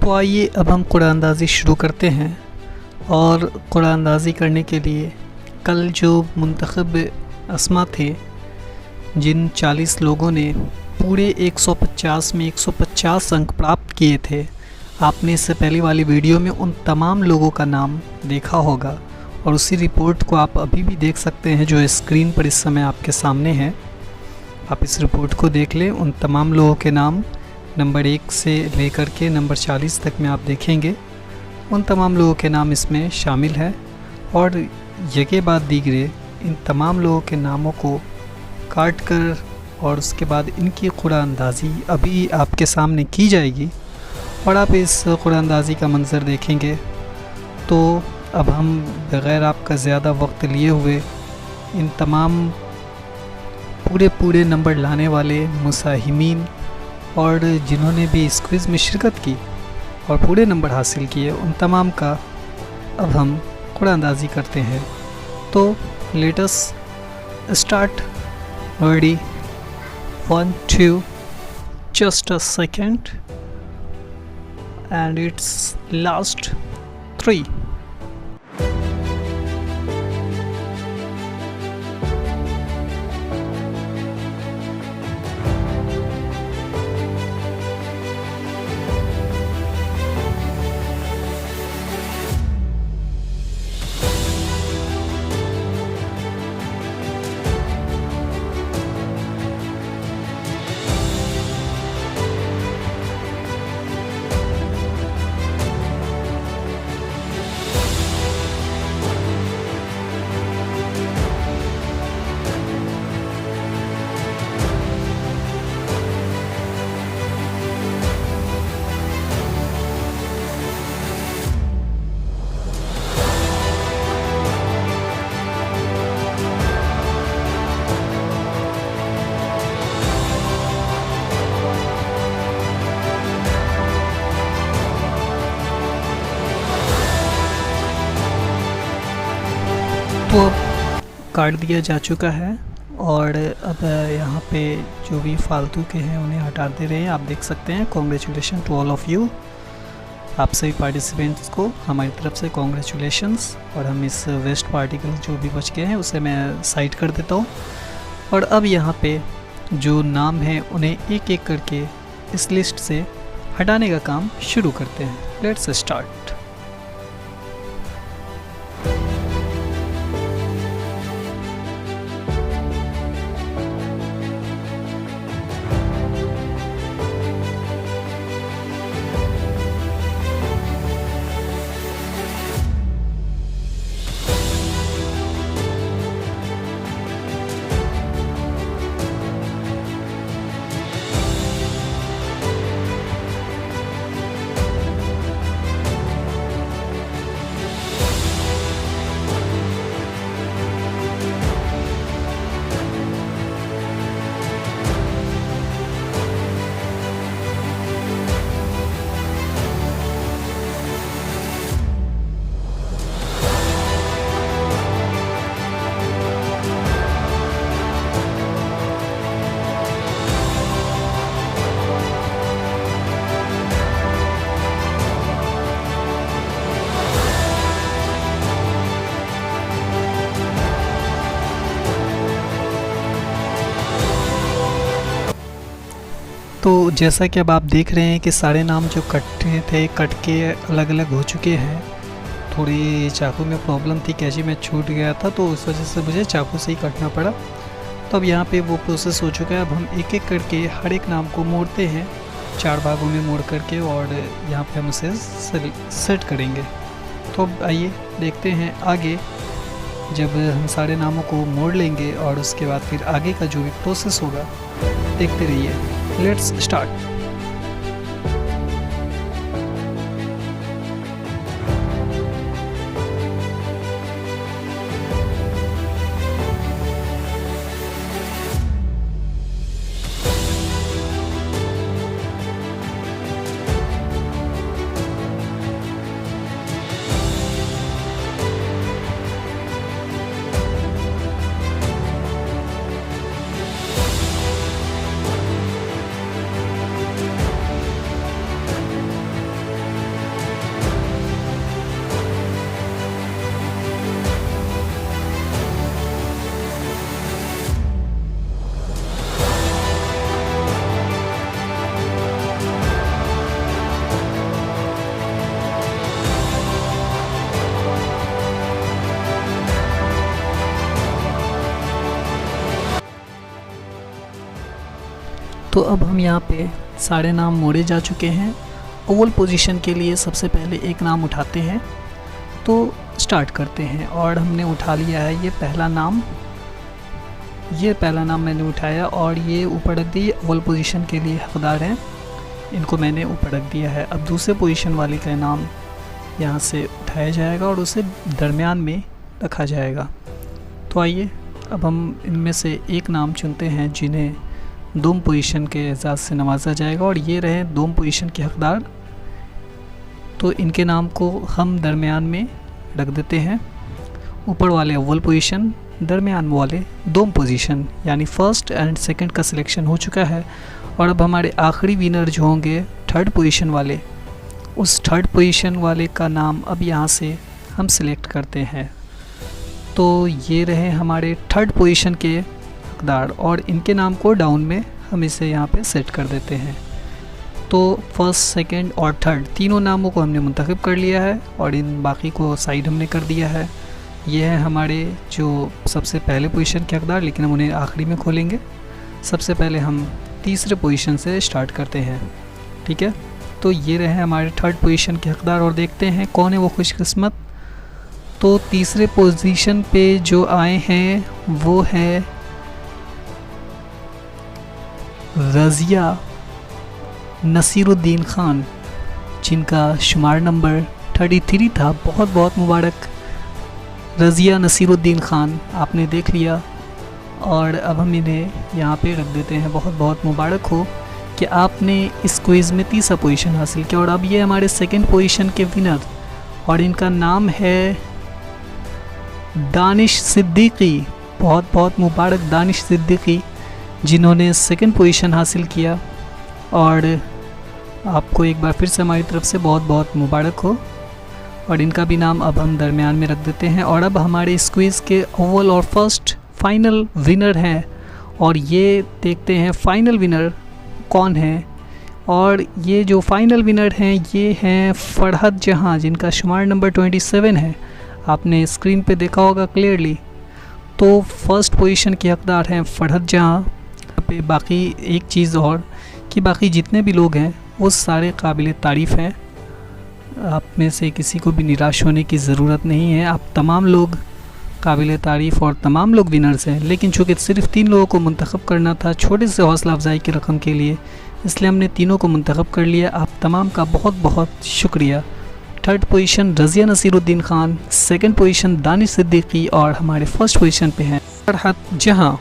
तो आइए अब हम कुरानंदाज़ी शुरू करते हैं। और कुरानंदाज़ी करने के लिए कल जो मुंतखब अस्मा थे, जिन 40 लोगों ने पूरे 150 में 150 अंक प्राप्त किए थे, आपने इससे पहले वाली वीडियो में उन तमाम लोगों का नाम देखा होगा और उसी रिपोर्ट को आप अभी भी देख सकते हैं जो स्क्रीन पर इस समय आपके सामने है। आप इस रिपोर्ट को देख लें। उन तमाम लोगों के नाम नंबर 1 से लेकर के नंबर 40 तक में आप देखेंगे, उन तमाम लोगों के नाम इसमें शामिल है। और यके बाद दीगरे इन तमाम लोगों के नामों को काट कर और उसके बाद इनकी कुरानंदाज़ी अभी आपके सामने की जाएगी और आप इस कुरानंदाज़ी का मंज़र देखेंगे। तो अब हम बग़ैर आपका ज़्यादा वक्त लिए हुए इन तमाम पूरे नंबर लाने वाले मुसाहिमीन और जिन्होंने भी इस क्विज़ में शिरकत की और पूरे नंबर हासिल किए, उन तमाम का अब हम कुरानंदाज़ी करते हैं। तो let us start. Ready, 1 2 just a second and it's last 3। तो अब काट दिया जा चुका है और अब यहाँ पे जो भी फालतू के हैं उन्हें हटा दे रहे हैं। आप देख सकते हैं। Congratulation to all of you. आप सभी पार्टिसिपेंट्स को हमारी तरफ से कॉन्ग्रेचुलेशंस। और हम इस वेस्ट पार्टिकल जो भी बच गए हैं उसे मैं साइड कर देता हूँ। और अब यहाँ पे जो नाम है उन्हें एक एक करके इस लिस्ट से हटाने का काम शुरू करते हैं। Let's start. तो जैसा कि अब आप देख रहे हैं कि सारे नाम जो कटे थे कट के अलग अलग हो चुके हैं। थोड़ी चाकू में प्रॉब्लम थी, कैची में छूट गया था तो उस वजह से मुझे चाकू से ही कटना पड़ा। तो अब यहाँ पे वो प्रोसेस हो चुका है। अब हम एक एक करके हर एक नाम को मोड़ते हैं, 4 भागों में मोड़ करके, और यहाँ पे हम उसे सेट करेंगे। तो अब आइए देखते हैं आगे। जब हम सारे नामों को मोड़ लेंगे और उसके बाद फिर आगे का जो भी प्रोसेस होगा देखते रहिए। Let's start. तो अब हम यहाँ पे सारे नाम मोड़े जा चुके हैं। ओवल पोजीशन के लिए सबसे पहले एक नाम उठाते हैं, तो स्टार्ट करते हैं। और हमने उठा लिया है ये पहला नाम मैंने उठाया और ये ऊपर रख दिए। ओवल पोजीशन के लिए हकदार हैं, इनको मैंने ऊपर रख दिया है। अब दूसरे पोजीशन वाले का नाम यहाँ से उठाया जाएगा और उसे दरमियान में रखा जाएगा। तो आइए अब हम इनमें से एक नाम चुनते हैं जिन्हें दोम पोजीशन के एजाज़ से नवाजा जाएगा, और ये रहे दोम पोजीशन के हकदार। तो इनके नाम को हम दरमियान में रख देते हैं। ऊपर वाले अव्वल पोजीशन, दरमियान वाले दोम पोजीशन, यानी फ़र्स्ट एंड सेकंड का सिलेक्शन हो चुका है। और अब हमारे आखिरी विनर जो होंगे थर्ड पोजीशन वाले, उस थर्ड पोजीशन वाले का नाम अब यहाँ से हम सिलेक्ट करते हैं। तो ये रहे हमारे थर्ड पोजीशन के हकदार, और इनके नाम को डाउन में हम इसे यहाँ पे सेट कर देते हैं। तो फर्स्ट, सेकंड और थर्ड तीनों नामों को हमने मुंतखब कर लिया है और इन बाकी को साइड हमने कर दिया है। ये है हमारे जो सबसे पहले पोजीशन के हकदार, लेकिन हम उन्हें आखिरी में खोलेंगे। सबसे पहले हम तीसरे पोजीशन से स्टार्ट करते हैं, ठीक है। तो ये रहे हमारे थर्ड पोजीशन के हकदार, और देखते हैं कौन है वो खुशकिस्मत। तो तीसरे पोजीशन पे जो आए हैं वो है रज़िया नसीरुद्दीन ख़ान, जिनका शुमार नंबर 33 था। बहुत बहुत मुबारक रज़िया नसीरुद्दीन ख़ान, आपने देख लिया। और अब हम इन्हें यहाँ पे रख देते हैं। बहुत बहुत मुबारक हो कि आपने इस क्विज़ में तीसरा पोजीशन हासिल किया। और अब ये हमारे सेकंड पोजीशन के विनर, और इनका नाम है दानिश सिद्दीकी। बहुत बहुत मुबारक दानिश सिद्दीकी, जिन्होंने सेकंड पोजीशन हासिल किया। और आपको एक बार फिर से हमारी तरफ से बहुत बहुत मुबारक हो। और इनका भी नाम अब हम दरमियान में रख देते हैं। और अब हमारे इस क्विज़ के अव्वल और फर्स्ट फाइनल विनर हैं, और ये देखते हैं फाइनल विनर कौन है। और ये जो फाइनल विनर हैं ये हैं फ़रहत जहां, जिनका शुमार नंबर 27 है। आपने स्क्रीन पे देखा होगा क्लियरली। तो फर्स्ट पोजीशन के हकदार हैं फ़रहत जहां। पे बाकी एक चीज़ और कि बाकी जितने भी लोग हैं वो सारे काबिल तारीफ़ हैं। आप में से किसी को भी निराश होने की ज़रूरत नहीं है। आप तमाम लोग काबिल तारीफ़ और तमाम लोग विनर्स हैं। लेकिन चूँकि सिर्फ 3 लोगों को मुंतखब करना था छोटे से हौसला अफजाई की रकम के लिए, इसलिए हमने तीनों को मुंतखब कर लिया। आप तमाम का बहुत बहुत शुक्रिया। Third position Razia Nasiruddin Khan, second position Danish Siddiqui, और हमारे फर्स्ट पोजीशन पे हैं फ़रहत जहां।